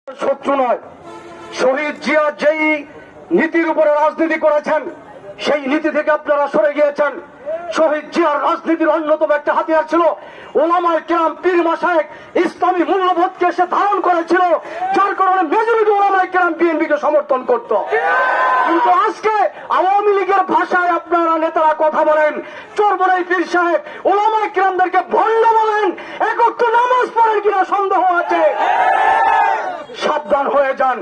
শত্রু নয়। শহীদ জিয়া যেই নীতির উপরে রাজনীতি করেছেন সেই নীতি থেকে আপনারা সরে গিয়েছেন। শহীদ জিয়ার রাজনীতির অন্যতম একটা হাতিয়ার ছিল ওলামায়ে কেরাম, পীর মাশায়েখ ইসলামী মূল্যবোধকে সে ধারণ করেছিল, যার কারণে মেজরিটি ওলামায়ে কেরাম বিএনপিকে সমর্থন করত। কিন্তু আজকে আওয়ামী লীগের ভাষায় আপনারা নেতারা কথা বলেন, চরমনাই পীর সাহেব ওলামায়ে কেরামদেরকে ভণ্ড বলেন, একত্র নামাজ পড়েন কিনা সন্দেহ আছে। সাবধান হয়ে যান।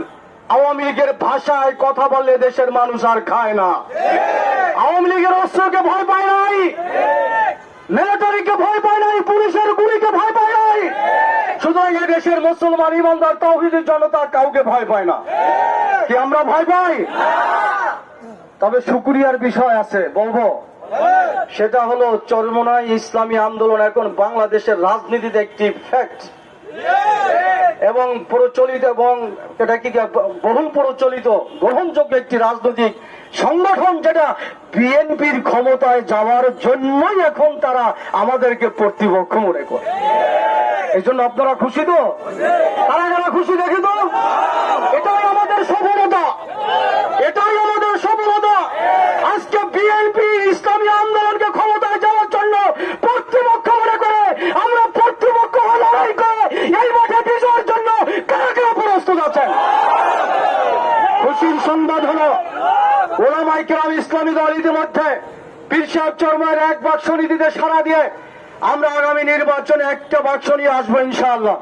আওয়ামী লীগের ভাষায় কথা বললে দেশের মানুষ আর খায় না। আওয়ামী লীগের অস্ত্রকে ভয় পায় নাই, মিলিটারিকে ভয় পায় নাই, পুলিশের গুলিকে ভয় পায় নাই। সুতরাং এই দেশের মুসলমান ইমানদার তাওহীদের জনতা কাউকে ভয় পায় না। কি আমরা ভয় পাই? তবে শুকরিয়ার বিষয় আছে, বলবো। সেটা হলো চরমনাই ইসলামী আন্দোলন এখন বাংলাদেশের রাজনীতিতে একটি ফ্যাক্ট এবং প্রচলিত এবং এটা কি বহুল প্রচলিত গ্রহণযোগ্য একটি রাজনৈতিক সংগঠন, যেটা বিএনপির ক্ষমতায় যাওয়ার জন্যই এখন তারা আমাদেরকে প্রতিপক্ষ মনে করে। এই জন্য আপনারা খুশি তো? তারা যারা খুশি দেখি তো, এটাই আমাদের সফলতা, এটাই আমাদের সফলতা। আজকে বিএনপি ইসলামী আন্দোলনকে ক্ষমতায় যাওয়ার জন্য প্রতিপক্ষ মনে করে আমরা প্রতিপক্ষ লড়াই করে এই মাঠে বিজয়ের জন্য কারা কারা প্রস্তুত আছেন? খুশির সংবাদ হলো ওলামায়ে কেরাম ইসলামী দল ইতিমধ্যে পীর সাহেব চরমনাইয়ের এক বাক্স নীতিতে সাড়া দিয়ে আমরা আগামী নির্বাচনে একটা বাক্স নিয়ে আসবো ইনশাআল্লাহ।